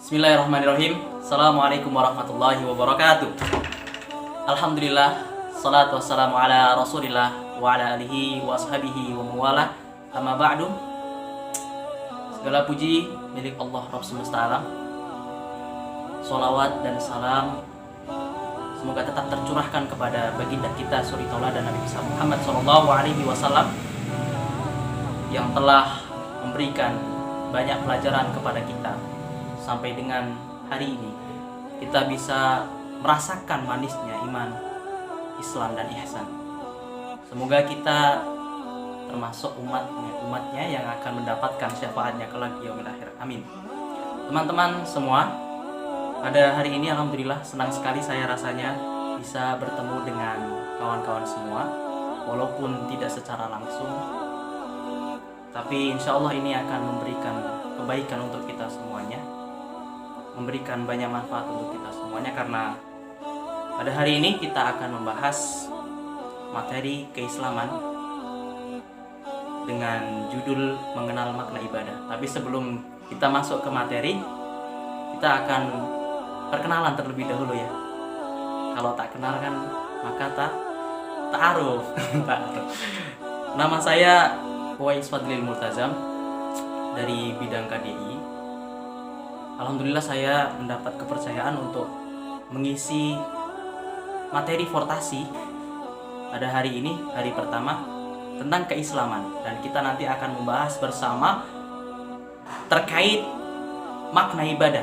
Bismillahirrahmanirrahim. Assalamualaikum warahmatullahi wabarakatuh. Alhamdulillah, salatu wassalamu ala rasulillah wa ala alihi wa ashabihi wa mawalah. Amma ba'du. Segala puji milik Allah Rabb semesta alam. Salawat dan salam semoga tetap tercurahkan kepada baginda kita suri tauladan Nabi besar Muhammad sallallahu alaihi wasallam yang telah memberikan banyak pelajaran kepada kita sampai dengan hari ini kita bisa merasakan manisnya iman, Islam dan ihsan. Semoga kita termasuk umatnya yang akan mendapatkan syafaatnya kelak yaumil akhir. Amin. Teman-teman semua, pada hari ini alhamdulillah senang sekali saya rasanya bisa bertemu dengan kawan-kawan semua, walaupun tidak secara langsung, tapi insya Allah ini akan memberikan kebaikan untuk kita semuanya, memberikan banyak manfaat untuk kita semuanya, karena pada hari ini kita akan membahas materi keislaman dengan judul mengenal makna ibadah. Tapi sebelum kita masuk ke materi, kita akan perkenalan terlebih dahulu ya. Kalau tak kenal kan maka ta'aruf. Nama saya Uwais Fadlil Multazam dari bidang KDI. Alhamdulillah saya mendapat kepercayaan untuk mengisi materi fortasi pada hari ini, hari pertama tentang keislaman, dan kita nanti akan membahas bersama terkait makna ibadah.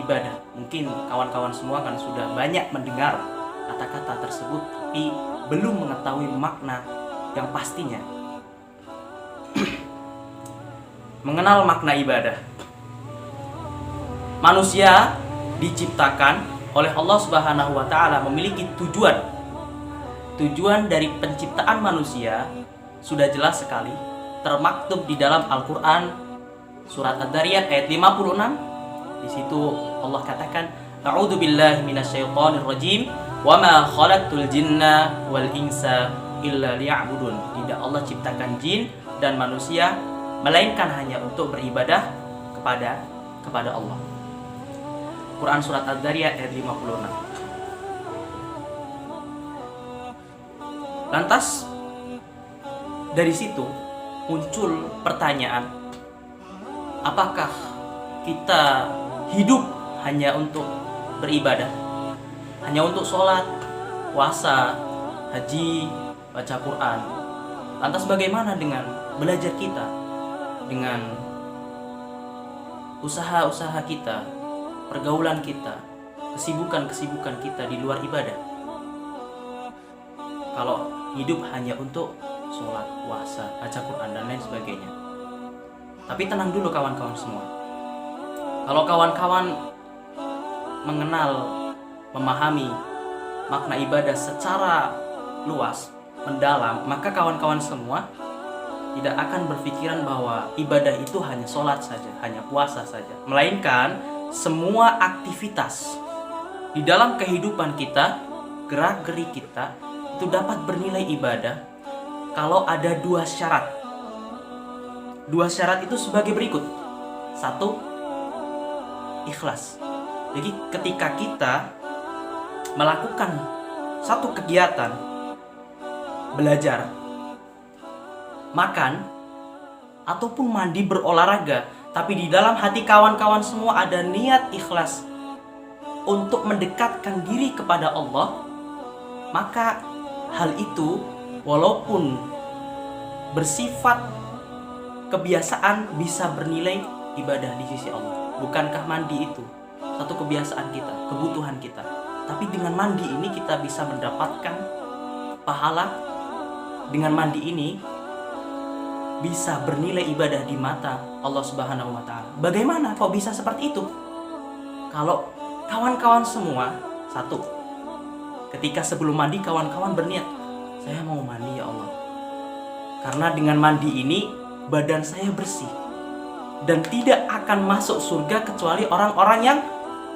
Ibadah, mungkin kawan-kawan semua kan sudah banyak mendengar kata-kata tersebut tapi belum mengetahui makna yang pastinya. Mengenal makna ibadah. Manusia diciptakan oleh Allah Subhanahu wa taala memiliki tujuan. Tujuan dari penciptaan manusia sudah jelas sekali termaktub di dalam Al-Qur'an surat Ad-Dariyat ayat 56. Di situ Allah katakan, "A'udzu billahi minasyaitonir rajim, wa ma khalaqtul jinna wal insa illa liya'budun." Tidak Allah ciptakan jin dan manusia melainkan hanya untuk beribadah kepada Allah. Quran surat Ad-Dariyat ayat 56. Lantas dari situ muncul pertanyaan, apakah kita hidup hanya untuk beribadah, hanya untuk sholat, puasa, haji, baca Quran? Lantas bagaimana dengan belajar kita, dengan usaha-usaha kita, pergaulan kita, kesibukan-kesibukan kita di luar ibadah? Kalau hidup hanya untuk sholat, puasa, baca Quran dan lain sebagainya. Tapi tenang dulu kawan-kawan semua. Kalau kawan-kawan mengenal, memahami makna ibadah secara luas, mendalam, maka kawan-kawan semua tidak akan berpikiran bahwa ibadah itu hanya sholat saja, hanya puasa saja, melainkan semua aktivitas di dalam kehidupan kita, gerak-gerik kita itu dapat bernilai ibadah kalau ada dua syarat. Dua syarat itu sebagai berikut. Satu, ikhlas. Jadi ketika kita melakukan satu kegiatan, belajar, makan, ataupun mandi, berolahraga, tapi di dalam hati kawan-kawan semua ada niat ikhlas untuk mendekatkan diri kepada Allah, maka hal itu walaupun bersifat kebiasaan bisa bernilai ibadah di sisi Allah. Bukankah mandi itu satu kebiasaan kita, kebutuhan kita? Tapi dengan mandi ini kita bisa mendapatkan pahala. Dengan mandi ini bisa bernilai ibadah di mata Allah Subhanahu wa taala. Bagaimana kok bisa seperti itu? Kalau kawan-kawan semua, satu, ketika sebelum mandi kawan-kawan berniat, saya mau mandi ya Allah, karena dengan mandi ini badan saya bersih dan tidak akan masuk surga kecuali orang-orang yang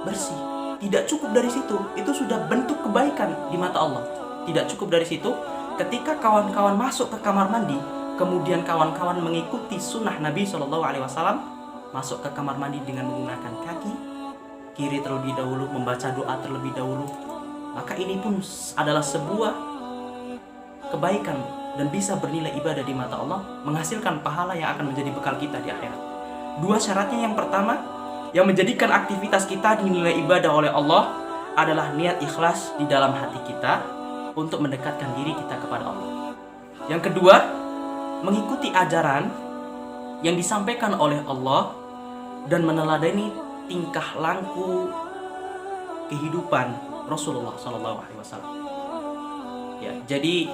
bersih. Tidak cukup dari situ, itu sudah bentuk kebaikan di mata Allah. Tidak cukup dari situ, ketika kawan-kawan masuk ke kamar mandi, kemudian kawan-kawan mengikuti sunnah Nabi SAW, masuk ke kamar mandi dengan menggunakan kaki kiri terlebih dahulu, membaca doa terlebih dahulu, maka ini pun adalah sebuah kebaikan dan bisa bernilai ibadah di mata Allah, menghasilkan pahala yang akan menjadi bekal kita di akhirat. Dua syaratnya, yang pertama, yang menjadikan aktivitas kita dinilai ibadah oleh Allah adalah niat ikhlas di dalam hati kita untuk mendekatkan diri kita kepada Allah. Yang kedua, mengikuti ajaran yang disampaikan oleh Allah dan meneladani tingkah laku kehidupan Rasulullah SAW. Ya, jadi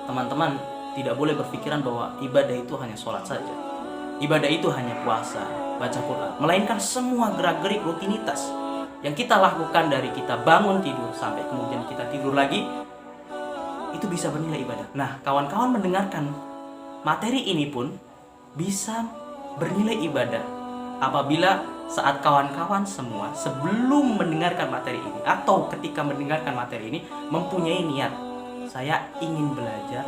teman-teman tidak boleh berpikiran bahwa ibadah itu hanya sholat saja, ibadah itu hanya puasa, baca Quran, melainkan semua gerak-gerik rutinitas yang kita lakukan dari kita bangun tidur sampai kemudian kita tidur lagi, itu bisa bernilai ibadah. Nah, kawan-kawan mendengarkan materi ini pun bisa bernilai ibadah apabila saat kawan-kawan semua sebelum mendengarkan materi ini atau ketika mendengarkan materi ini mempunyai niat, saya ingin belajar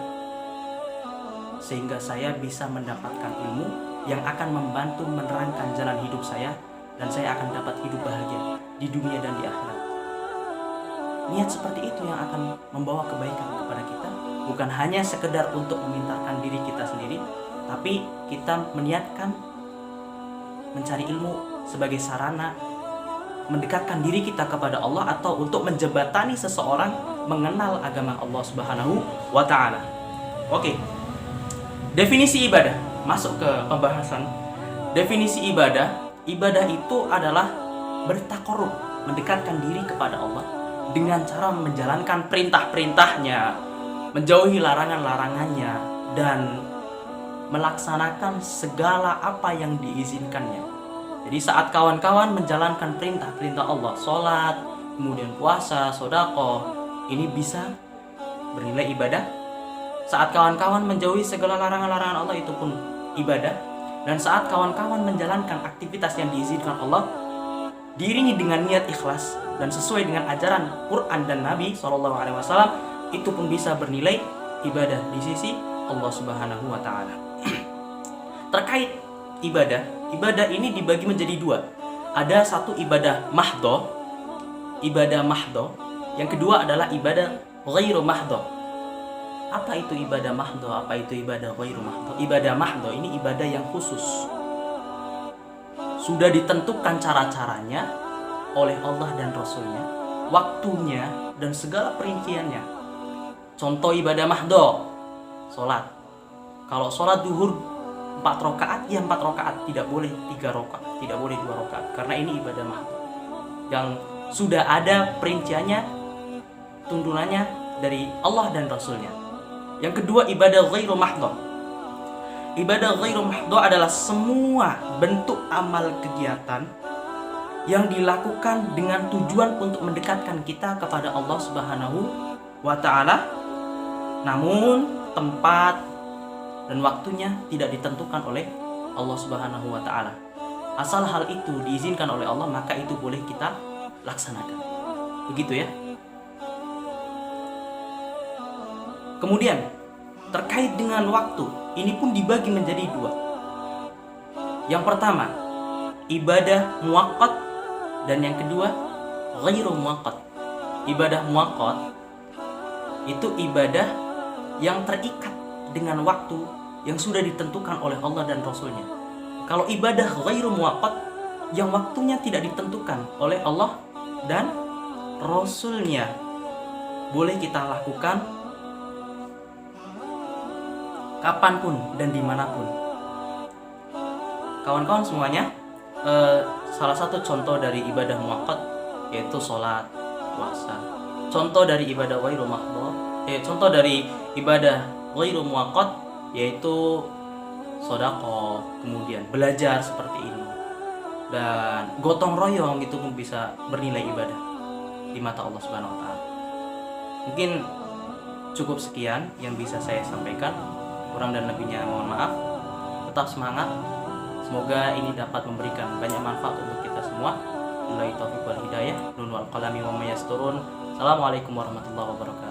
sehingga saya bisa mendapatkan ilmu yang akan membantu menerangkan jalan hidup saya dan saya akan dapat hidup bahagia di dunia dan di akhirat. Niat seperti itu yang akan membawa kebaikan kepada kita, bukan hanya sekedar untuk memintarkan diri kita sendiri, tapi kita meniatkan mencari ilmu sebagai sarana mendekatkan diri kita kepada Allah atau untuk menjembatani seseorang mengenal agama Allah Subhanahu wa Ta'ala. Oke. Definisi ibadah. Masuk ke pembahasan. Definisi ibadah. Ibadah itu adalah bertakarrub, mendekatkan diri kepada Allah dengan cara menjalankan perintah-perintahnya, menjauhi larangan-larangannya, dan melaksanakan segala apa yang diizinkannya. Jadi saat kawan-kawan menjalankan perintah-perintah Allah, sholat, kemudian puasa, sedekah, ini bisa bernilai ibadah. Saat kawan-kawan menjauhi segala larangan-larangan Allah, itu pun ibadah. Dan saat kawan-kawan menjalankan aktivitas yang diizinkan Allah, diiringi dengan niat ikhlas dan sesuai dengan ajaran Quran dan Nabi SAW, itu pun bisa bernilai ibadah di sisi Allah Subhanahu wa Ta'ala. Terkait ibadah ini dibagi menjadi dua. Ada satu ibadah mahdoh, yang kedua adalah ibadah ghairu mahdoh. Apa itu ibadah mahdoh? Apa itu ibadah ghairu mahdoh? Ibadah mahdoh ini ibadah yang khusus, sudah ditentukan cara-caranya oleh Allah dan Rasulnya, waktunya dan segala perinciannya. Contoh ibadah mahdoh, sholat. Kalau sholat duhur 4 rakaat, ya 4 rakaat, tidak boleh 3 rakaat, tidak boleh 2 rakaat, karena ini ibadah mahdoh yang sudah ada perinciannya, tuntunannya dari Allah dan Rasulnya. Yang kedua, ibadah ghairu mahdoh. Ibadah ghairu mahdoh adalah semua bentuk amal kegiatan yang dilakukan dengan tujuan untuk mendekatkan kita kepada Allah Subhanahu wa Ta'ala, namun tempat dan waktunya tidak ditentukan oleh Allah Subhanahu wa Ta'ala. Asal hal itu diizinkan oleh Allah, maka itu boleh kita laksanakan. Begitu ya. Kemudian terkait dengan waktu, ini pun dibagi menjadi dua. Yang pertama, ibadah muwaqqat, dan yang kedua ghairu muwaqqat. Ibadah muwaqqat itu ibadah yang terikat dengan waktu yang sudah ditentukan oleh Allah dan Rasulnya. Kalau ibadah ghairu muwaqqat, yang waktunya tidak ditentukan oleh Allah dan Rasulnya, boleh kita lakukan kapanpun dan dimanapun. Kawan-kawan semuanya, salah satu contoh dari ibadah muwaqqat yaitu sholat, puasa. Contoh dari ibadah ghairu muwaqqat, contoh dari ibadah ghairu muwaqqat yaitu sedekah, kemudian belajar seperti ini, dan gotong royong itu pun bisa bernilai ibadah di mata Allah Subhanahu wa Ta'ala. Mungkin cukup sekian yang bisa saya sampaikan, kurang dan lebihnya mohon maaf. Tetap semangat, semoga ini dapat memberikan banyak manfaat untuk kita semua. Wabillahi taufiq wal hidayah. Nun wal qalami wa may yasturun. Assalamualaikum warahmatullahi wabarakatuh.